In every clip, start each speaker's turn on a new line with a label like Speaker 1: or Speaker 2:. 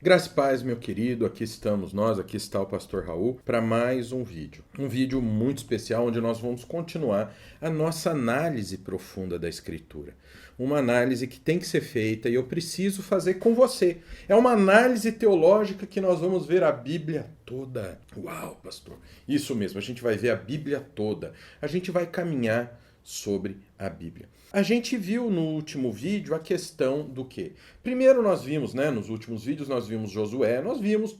Speaker 1: Graça e paz, meu querido, aqui estamos nós, aqui está o Pastor Raul, para mais um vídeo. Um vídeo muito especial onde nós vamos continuar a nossa análise profunda da Escritura. Uma análise que tem que ser feita e eu preciso fazer com você. É uma análise teológica que nós vamos ver a Bíblia toda. Uau, pastor! Isso mesmo, a gente vai ver a Bíblia toda. A gente vai caminhar sobre a Bíblia. A gente viu no último vídeo a questão do quê? Primeiro nós vimos, nos últimos vídeos nós vimos Josué, nós vimos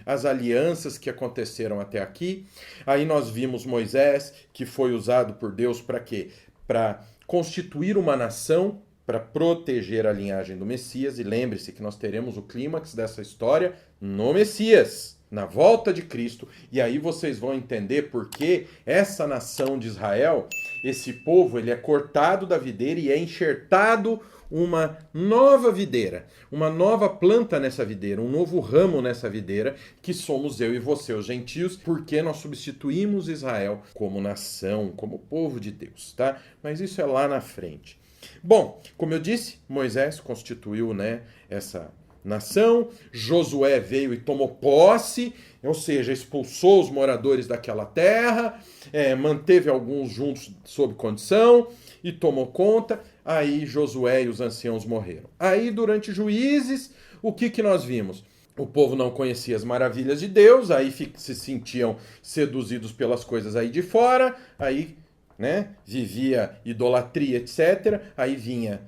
Speaker 1: as alianças que aconteceram até aqui. Aí nós vimos Moisés, que foi usado por Deus para quê? Para constituir uma nação, para proteger a linhagem do Messias. E lembre-se que nós teremos o clímax dessa história no Messias, na volta de Cristo. E aí vocês vão entender por que essa nação de Israel, esse povo, ele é cortado da videira e é enxertado uma nova videira, uma nova planta nessa videira, um novo ramo nessa videira, que somos eu e você, os gentios, porque nós substituímos Israel como nação, como povo de Deus, tá? Mas isso é lá na frente. Bom, como eu disse, Moisés constituiu, essa nação, Josué veio e tomou posse, ou seja, expulsou os moradores daquela terra, manteve alguns juntos sob condição e tomou conta. Aí Josué e os anciãos morreram. Aí durante Juízes, o que nós vimos? O povo não conhecia as maravilhas de Deus, aí se sentiam seduzidos pelas coisas aí de fora, aí vivia idolatria, etc. Aí vinha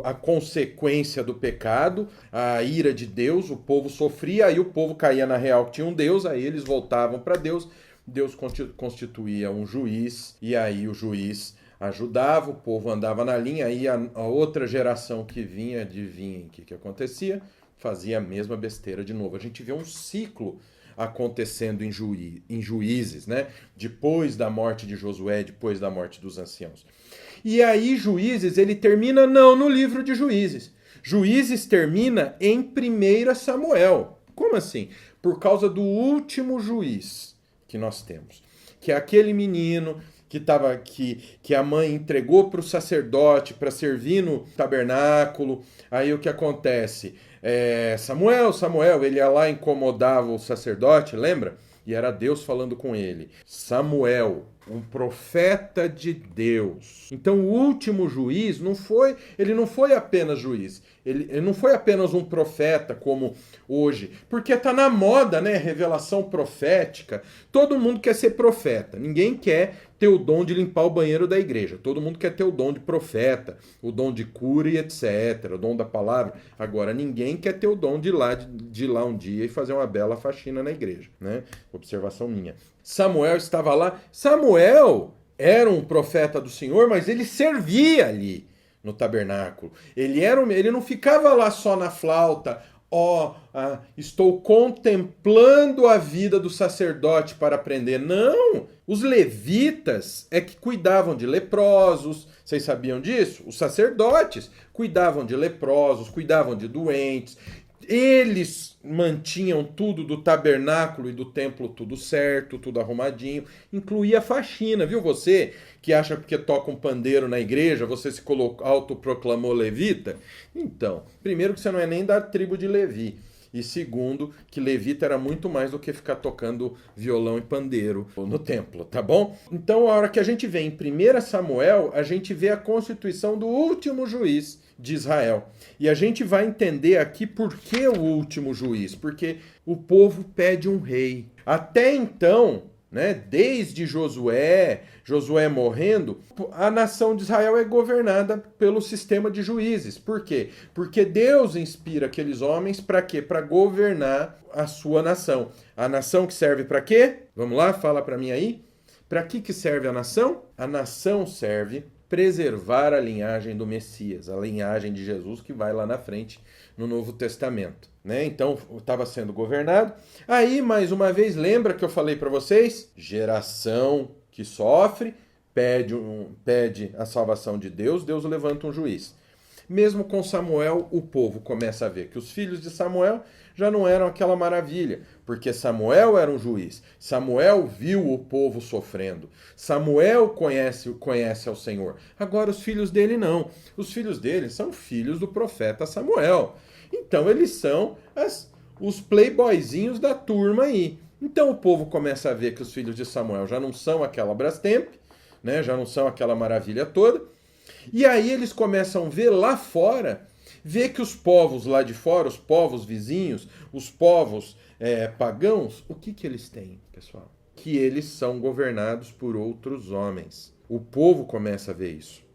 Speaker 1: a consequência do pecado, a ira de Deus, o povo sofria, aí o povo caía na real que tinha um Deus, aí eles voltavam para Deus, Deus constituía um juiz, e aí o juiz ajudava, o povo andava na linha, aí a outra geração que vinha, adivinhem o que acontecia, fazia a mesma besteira de novo. A gente vê um ciclo acontecendo em Juízes, depois da morte de Josué, depois da morte dos anciãos. E aí Juízes, ele termina não no livro de Juízes. Juízes termina em 1 Samuel. Como assim? Por causa do último juiz que nós temos, que é aquele menino que a mãe entregou para o sacerdote para servir no tabernáculo. Aí o que acontece? Samuel, ele ia lá e incomodava o sacerdote, lembra? E era Deus falando com ele. Samuel, um profeta de Deus. Então o último juiz ele não foi apenas juiz, ele não foi apenas um profeta como hoje, porque está na moda, revelação profética. Todo mundo quer ser profeta, ninguém quer ter o dom de limpar o banheiro da igreja, todo mundo quer ter o dom de profeta, o dom de cura e etc, o dom da palavra. Agora ninguém quer ter o dom de ir lá um dia e fazer uma bela faxina na igreja, Observação minha. Samuel estava lá. Samuel era um profeta do Senhor, mas ele servia ali no tabernáculo. Ele não ficava lá só na flauta. Estou contemplando a vida do sacerdote para aprender. Não! Os levitas é que cuidavam de leprosos. Vocês sabiam disso? Os sacerdotes cuidavam de leprosos, cuidavam de doentes. Eles mantinham tudo do tabernáculo e do templo tudo certo, tudo arrumadinho, incluía a faxina, viu? Você que acha que porque toca um pandeiro na igreja, você se autoproclamou levita? Então, primeiro que você não é nem da tribo de Levi, e segundo que levita era muito mais do que ficar tocando violão e pandeiro no templo, tá bom? Então, a hora que a gente vê em 1 Samuel, a gente vê a constituição do último juiz de Israel. E a gente vai entender aqui por que o último juiz, porque o povo pede um rei. Até então, desde Josué morrendo, a nação de Israel é governada pelo sistema de juízes. Por quê? Porque Deus inspira aqueles homens para quê? Para governar a sua nação. A nação que serve para quê? Vamos lá, fala para mim aí. Para que serve a nação? A nação serve preservar a linhagem do Messias, a linhagem de Jesus que vai lá na frente no Novo Testamento. Então, estava sendo governado. Aí, mais uma vez, lembra que eu falei para vocês? Geração que sofre, pede a salvação de Deus, Deus levanta um juiz. Mesmo com Samuel, o povo começa a ver que os filhos de Samuel já não eram aquela maravilha, porque Samuel era um juiz. Samuel viu o povo sofrendo. Samuel conhece ao Senhor. Agora os filhos dele não. Os filhos dele são filhos do profeta Samuel. Então eles são os playboyzinhos da turma aí. Então o povo começa a ver que os filhos de Samuel já não são aquela Brastemp, né? Já não são aquela maravilha toda. E aí eles começam a ver lá fora, ver que os povos lá de fora, os povos vizinhos, os povos pagãos, o que eles têm, pessoal? Que eles são governados por outros homens. O povo começa a ver isso.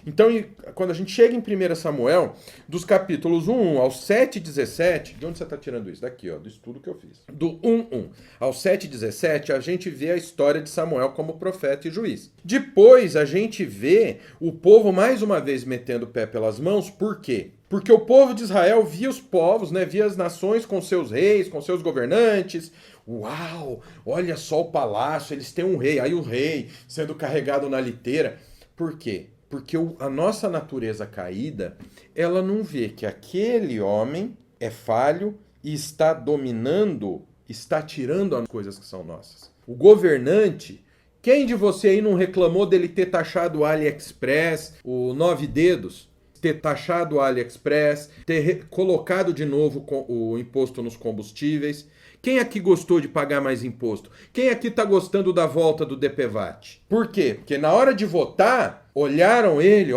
Speaker 1: Então, quando a gente chega em 1 Samuel, dos capítulos 1 ao 7:17, de onde você está tirando isso? Daqui, ó, do estudo que eu fiz. Do 1:1 ao 7:17, a gente vê a história de Samuel como profeta e juiz. Depois, a gente vê o povo mais uma vez metendo o pé pelas mãos. Por quê? Porque o povo de Israel via os povos, né, via as nações com seus reis, com seus governantes. Uau, olha só o palácio, eles têm um rei. Aí o rei sendo carregado na liteira. Por quê? Porque a nossa natureza caída, ela não vê que aquele homem é falho e está dominando, está tirando as coisas que são nossas. O governante, quem de você aí não reclamou dele ter taxado o AliExpress, o 9 dedos, ter taxado o AliExpress, ter colocado de novo o imposto nos combustíveis? Quem aqui gostou de pagar mais imposto? Quem aqui está gostando da volta do DPVAT? Por quê? Porque na hora de votar, olharam ele,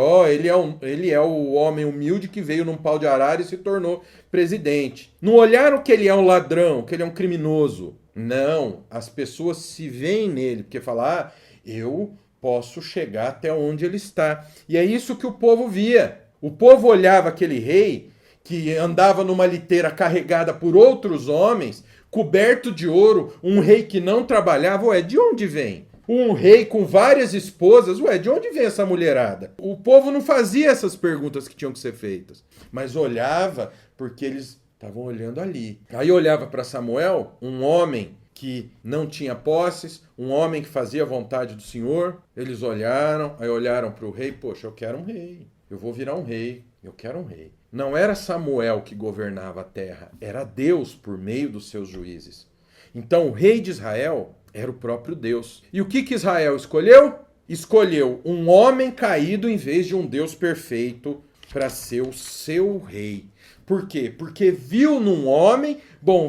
Speaker 1: ele é o homem humilde que veio num pau de arara e se tornou presidente. Não olharam que ele é um ladrão, que ele é um criminoso. Não, as pessoas se veem nele, porque falam, eu posso chegar até onde ele está. E é isso que o povo via. O povo olhava aquele rei que andava numa liteira carregada por outros homens, coberto de ouro, um rei que não trabalhava. De onde vem? Um rei com várias esposas, de onde vem essa mulherada? O povo não fazia essas perguntas que tinham que ser feitas, mas olhava porque eles estavam olhando ali. Aí olhava para Samuel, um homem que não tinha posses, um homem que fazia a vontade do Senhor. Eles olharam, aí olharam para o rei, poxa, eu quero um rei, eu vou virar um rei, eu quero um rei. Não era Samuel que governava a terra, era Deus por meio dos seus juízes. Então o rei de Israel era o próprio Deus. E o que Israel escolheu? Escolheu um homem caído em vez de um Deus perfeito para ser o seu rei. Por quê? Porque viu num homem,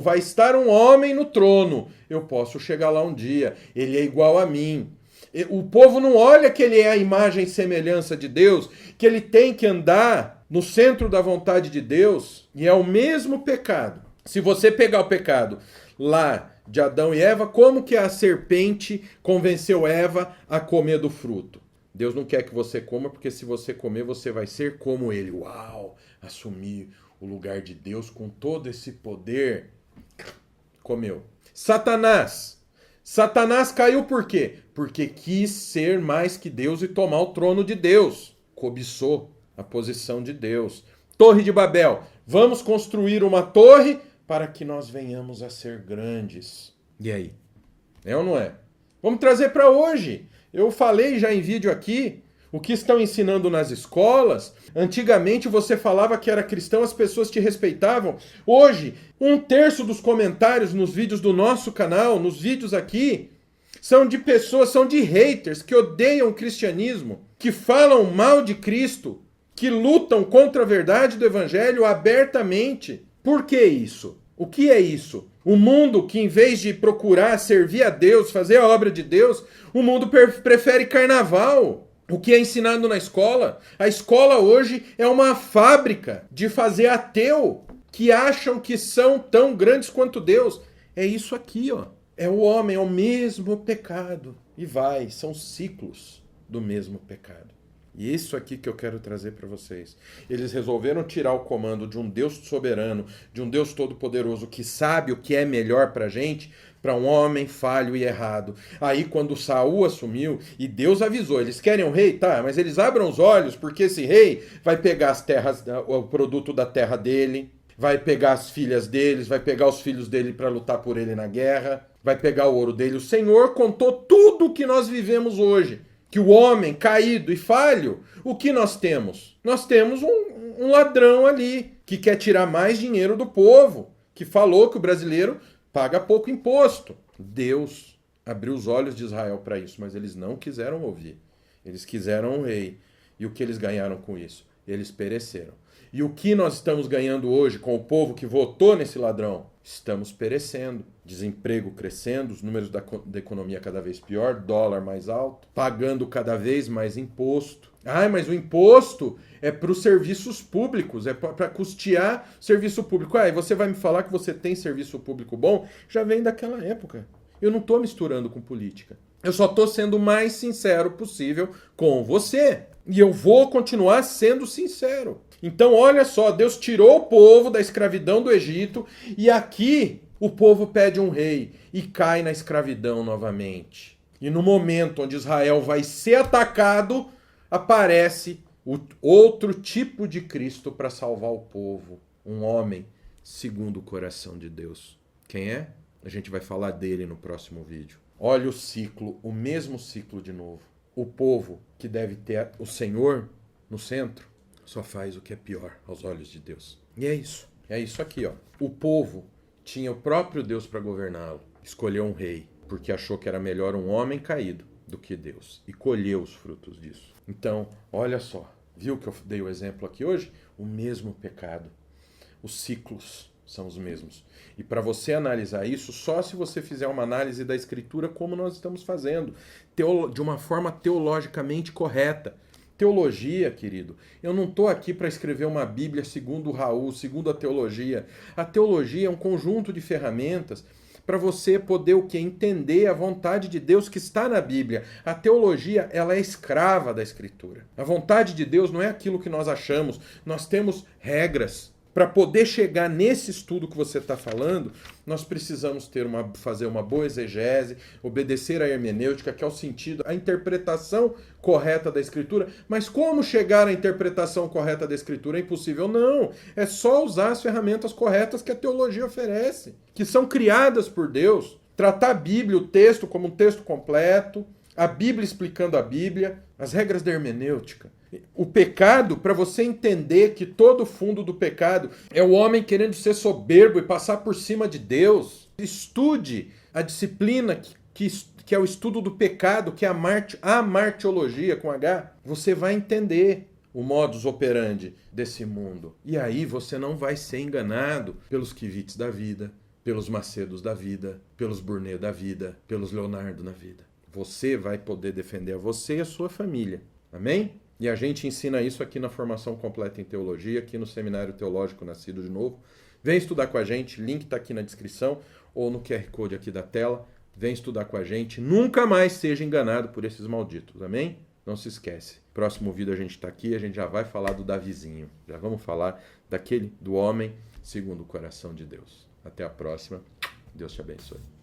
Speaker 1: vai estar um homem no trono, eu posso chegar lá um dia, ele é igual a mim. O povo não olha que ele é a imagem e semelhança de Deus, que ele tem que andar no centro da vontade de Deus, e é o mesmo pecado. Se você pegar o pecado lá de Adão e Eva, como que a serpente convenceu Eva a comer do fruto? Deus não quer que você coma, porque se você comer, você vai ser como ele. Uau! Assumir o lugar de Deus com todo esse poder. Comeu. Satanás caiu por quê? Porque quis ser mais que Deus e tomar o trono de Deus. Cobiçou a posição de Deus. Torre de Babel. Vamos construir uma torre para que nós venhamos a ser grandes. E aí? É ou não é? Vamos trazer para hoje. Eu falei já em vídeo aqui o que estão ensinando nas escolas. Antigamente você falava que era cristão, as pessoas te respeitavam. Hoje, 1/3 dos comentários nos vídeos do nosso canal, nos vídeos aqui, são de pessoas, são de haters que odeiam o cristianismo, que falam mal de Cristo, que lutam contra a verdade do evangelho abertamente. Por que isso? O que é isso? O mundo que, em vez de procurar servir a Deus, fazer a obra de Deus, o mundo prefere carnaval. O que é ensinado na escola? A escola hoje é uma fábrica de fazer ateu que acham que são tão grandes quanto Deus. É isso aqui, ó. É o homem, é o mesmo pecado. E são ciclos do mesmo pecado. E isso aqui que eu quero trazer para vocês. Eles resolveram tirar o comando de um Deus soberano, de um Deus todo-poderoso que sabe o que é melhor para a gente, para um homem falho e errado. Aí quando Saul assumiu, e Deus avisou, eles querem um rei? Tá, mas eles abram os olhos, porque esse rei vai pegar as terras, o produto da terra dele, vai pegar as filhas deles, vai pegar os filhos dele para lutar por ele na guerra, vai pegar o ouro dele. O Senhor contou tudo o que nós vivemos hoje. Que o homem caído e falho, o que nós temos? Nós temos um ladrão ali, que quer tirar mais dinheiro do povo, que falou que o brasileiro paga pouco imposto. Deus abriu os olhos de Israel para isso, mas eles não quiseram ouvir. Eles quiseram um rei. E o que eles ganharam com isso? Eles pereceram. E o que nós estamos ganhando hoje com o povo que votou nesse ladrão? Estamos perecendo. Desemprego crescendo, os números da economia cada vez pior, dólar mais alto, pagando cada vez mais imposto. Mas o imposto é para os serviços públicos, é para custear serviço público. E você vai me falar que você tem serviço público bom? Já vem daquela época. Eu não estou misturando com política. Eu só estou sendo o mais sincero possível com você. E eu vou continuar sendo sincero. Então, olha só, Deus tirou o povo da escravidão do Egito e aqui o povo pede um rei e cai na escravidão novamente. E no momento onde Israel vai ser atacado, aparece outro tipo de Cristo para salvar o povo. Um homem segundo o coração de Deus. Quem é? A gente vai falar dele no próximo vídeo. Olha o ciclo, o mesmo ciclo de novo. O povo que deve ter o Senhor no centro só faz o que é pior aos olhos de Deus. E é isso. É isso aqui, ó. O povo tinha o próprio Deus para governá-lo. Escolheu um rei, porque achou que era melhor um homem caído do que Deus. E colheu os frutos disso. Então, olha só. Viu que eu dei o exemplo aqui hoje? O mesmo pecado. Os ciclos são os mesmos. E para você analisar isso, só se você fizer uma análise da Escritura como nós estamos fazendo, de uma forma teologicamente correta. Teologia, querido, eu não estou aqui para escrever uma Bíblia segundo Raul, segundo a teologia. A teologia é um conjunto de ferramentas para você poder o quê? Entender a vontade de Deus que está na Bíblia. A teologia, ela é escrava da Escritura. A vontade de Deus não é aquilo que nós achamos. Nós temos regras. Para poder chegar nesse estudo que você está falando, nós precisamos fazer uma boa exegese, obedecer à hermenêutica, que é o sentido, a interpretação correta da Escritura. Mas como chegar à interpretação correta da Escritura? É impossível? Não. É só usar as ferramentas corretas que a teologia oferece, que são criadas por Deus. Tratar a Bíblia, o texto, como um texto completo, a Bíblia explicando a Bíblia, as regras da hermenêutica. O pecado, para você entender que todo o fundo do pecado é o homem querendo ser soberbo e passar por cima de Deus. Estude a disciplina que é o estudo do pecado, que é a martiologia com H. Você vai entender o modus operandi desse mundo. E aí você não vai ser enganado pelos Kivites da vida, pelos Macedos da vida, pelos Burnet da vida, pelos Leonardo na vida. Você vai poder defender a você e a sua família. Amém? E a gente ensina isso aqui na Formação Completa em Teologia, aqui no Seminário Teológico Nascido de Novo. Vem estudar com a gente, link está aqui na descrição ou no QR Code aqui da tela. Vem estudar com a gente. Nunca mais seja enganado por esses malditos, amém? Não se esquece. Próximo vídeo a gente está aqui, a gente já vai falar do Davizinho. Já vamos falar do homem segundo o coração de Deus. Até a próxima. Deus te abençoe.